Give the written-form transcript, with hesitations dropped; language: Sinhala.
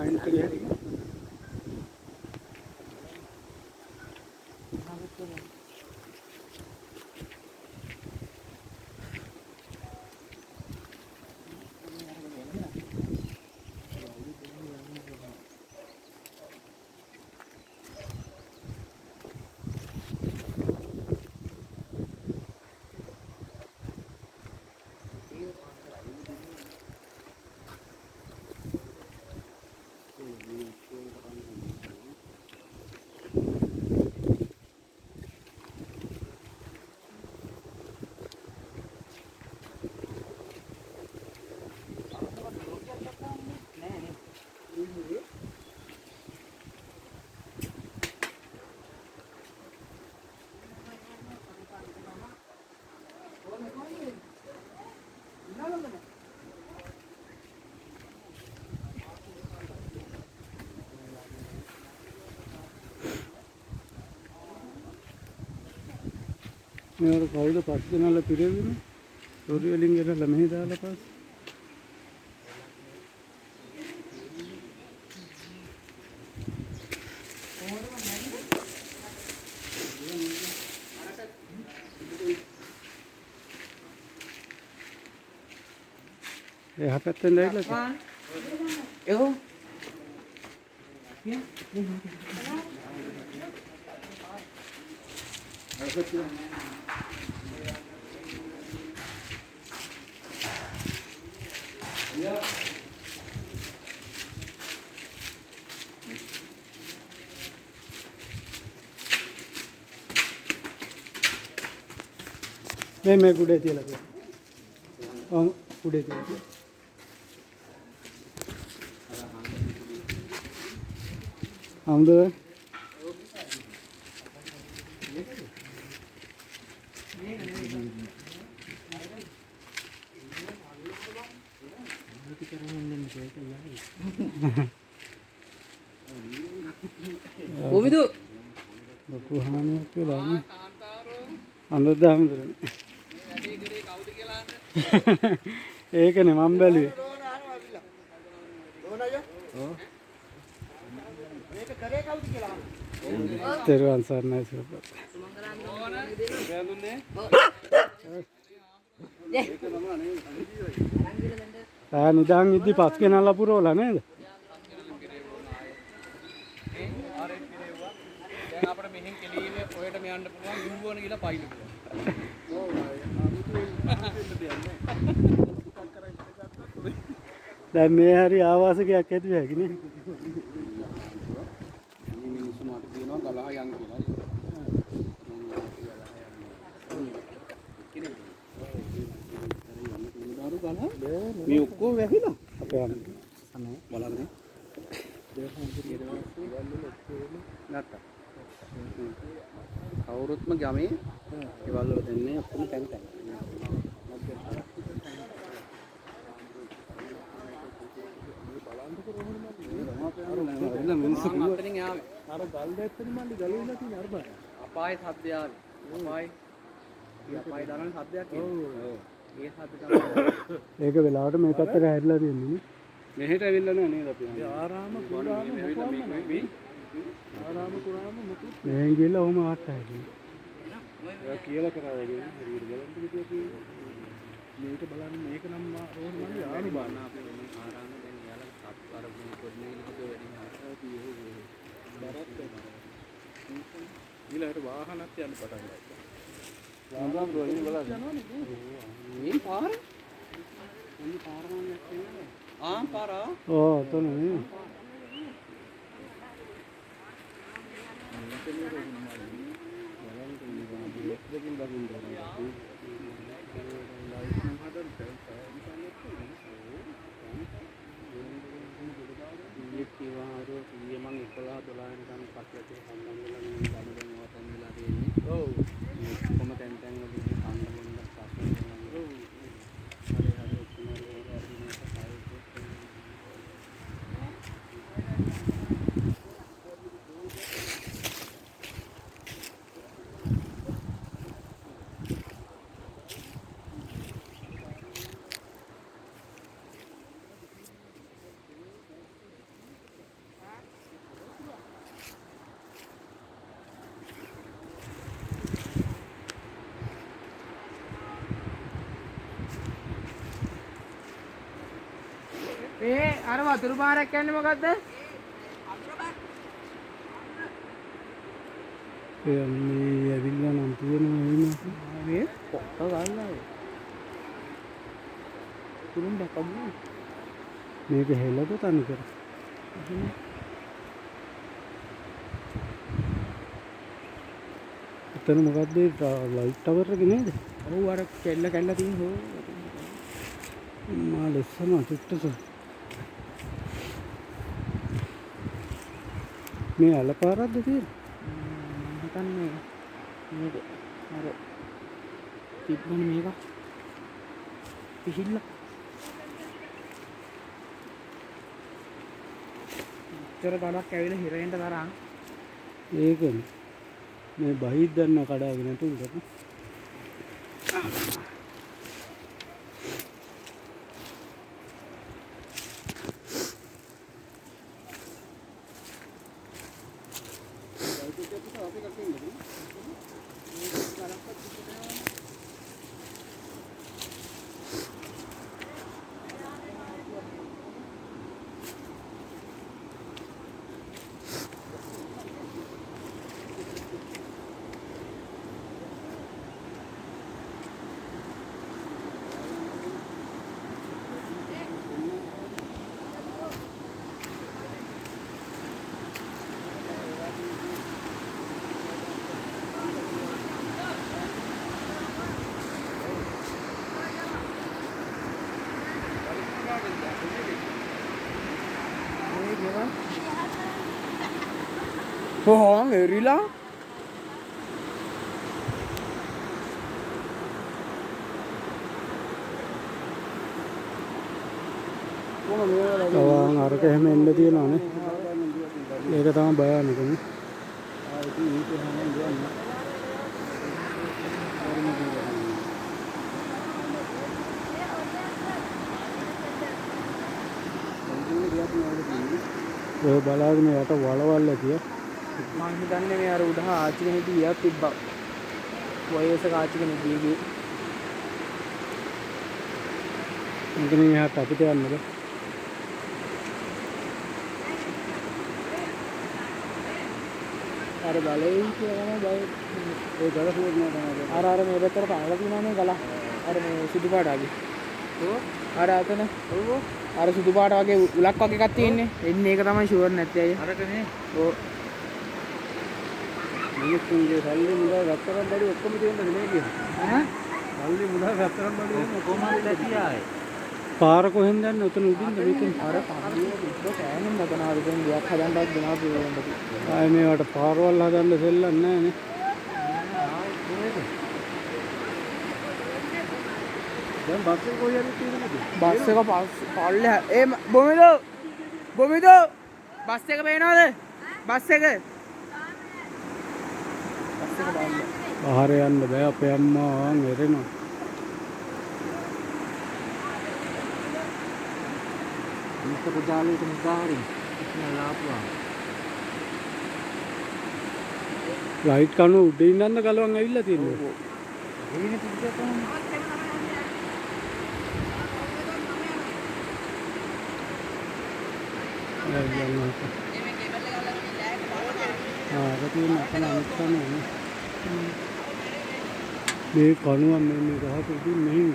entry hari. Ini kau dah pasti nala pilih ni. Story link kita lemah dah lepas. Apa tu ni lagi? Yo. मैं कुड़े थी लगे कुड़े थी हम तो वो भी तो बकु हाने के लाने अंदर दाम दे एक ने मामबली तेरे आंसर नहीं सुन ताया निदांग इतनी पास के नाला पूरा होला ने අපිට මෙහෙන් කෙලියේ ඔයට මෙයන්ට පුළුවන් යුවන කියලා පයින්න පුළුවන්. දැන් මේ හරි ආවාසකයක් ඇති වෙයි නේ. මිනිස්සු මට කියනවා ගලහ යන් කියලා. මේ ඔක්කොම වැහිලා. අපේ බලන්න. නැත්තා. කවුරුත්ම ගමේ ඒවල් වල දෙන්නේ ඔක්කොම තැන් තැන්. මිනිස්සු අතරින් ආවේ. අර ගල් දැත්තනි මල්ලි ගල ඉලා තියෙන අර බලන්න. අපායේ සද්දය ආවේ. අපායේ දරන සද්දයක් එන්නේ. ඔව්. ඒ සද්ද තමයි. ඒක වෙලාවට මේ පැත්තට හැරිලා තියෙන්නේ නේ. මෙහෙට ඇවිල්ලා නෑ නේද අපි? ඒ ආරාම කුඩාම ආරාම කුඩාම මොකද? මෙහෙන් ගිහලා ඔහම වට්ටයි. ඒක කියලා කරා වගේ හරියට බලන්න කිව්වා මේක බලන්න මේක නම් රෝහණ මල්ලි ආනු බාන අපේ මේ ආරාම දැන් යාලා අර පොඩ්නේ නේද වැඩි ඊළඟට වාහනත් යන්න පටන් ගත්තා. රාම් රෝහිණ බලන්න. මේ පාර? මේ පාර නම් නැත්තේ. පාරා? ඔව් තෝනේ. අර වතුරු පාරක් යන්නේ මොකද්ද? මේ ඇවිල්ලා නම් තියෙනවා මේ පොක්ක ගන්නවා. තුරුම් දැක්කම මේක හෙලද තනි කර. එතන මොකද්ද ලයිට් ටවර් එක නේද? ඔව් අර කෙල්ල කැල්ල තියෙන හො. මා ලස්සන චුට්ටස. මේ අලපාරක්ද තියෙන්නේ? හිතන්නේ මේක අර තිබ්බනේ මේක. පිහිල්ල. ඉතර ගලක් ඇවිල්ලා හිරෙන්ට තරම්. ඒකනේ. මේ බහිත් දන්න කඩාගෙන තුන්දට. කොහොම එරිලා තවන් අරක එහෙම එන්න තියෙනවානේ. ඒක තමයි භයානකනේ. ඔය බලාගෙන යට වලවල් ඇතිය. මං හිතන්නේ මේ අර උඩ ආච්චි කෙනෙක් ගියක් තිබ්බා. වයසක ආච්චි කෙනෙක් ගියේ. මෙතන එහාට අපිට යන්නද? අර බලේ කියලා තමයි බය. ඒ ගල පුරනවා තමයි. අර මේ පැත්තට පාලා තියෙනවා මේ ගල. අර මේ සුදු පාට වගේ. ඔව්. අර අතන. ඔව්. අර සුදු පාට වගේ උලක් වගේ එකක් තියෙන්නේ. එන්නේ ඒක තමයි ෂුවර් නැත්තේ අය. අරකනේ. ඔව්. මිනිස්සුන්ගේ සල්ලි මුදල් රත්තරන් බඩු ඔක්කොම තියෙනද මේ කියන්නේ? ඈ? සල්ලි මුදල් රත්තරන් බඩු කොහොම හරි දැකියායි. පාර කොහෙන්ද යන්නේ? උතන උඩින්ද මේකෙන්? අර පාරිය විතර කෑනෙන් දකනවා දෙන් ගියක් හදන්නවත් දෙනවා පුළුවන්. ආයේ මේවට පාරවල් හදන්න දෙල්ලන්නේ නැහැ නේ. දැන් බස් එක කොහෙද තියෙන්නේ? බස් එක පල්ලේ ඒ බොමිද බස් එක පේනවද? බස් එක බලන්න. ආහාර යන්න බෑ අපේ අම්මා ආන් එරෙනවා. මේක පුදාලේ තුන්කාරි ඉක්මලාපුවා. ලයිට් කණු උඩ ඉන්නන්න ගලවන් ඇවිල්ලා තියෙනවා. එළිනේ පිටියට තමයි. මේ කණුව මේ ගහට උඩින් මෙහෙම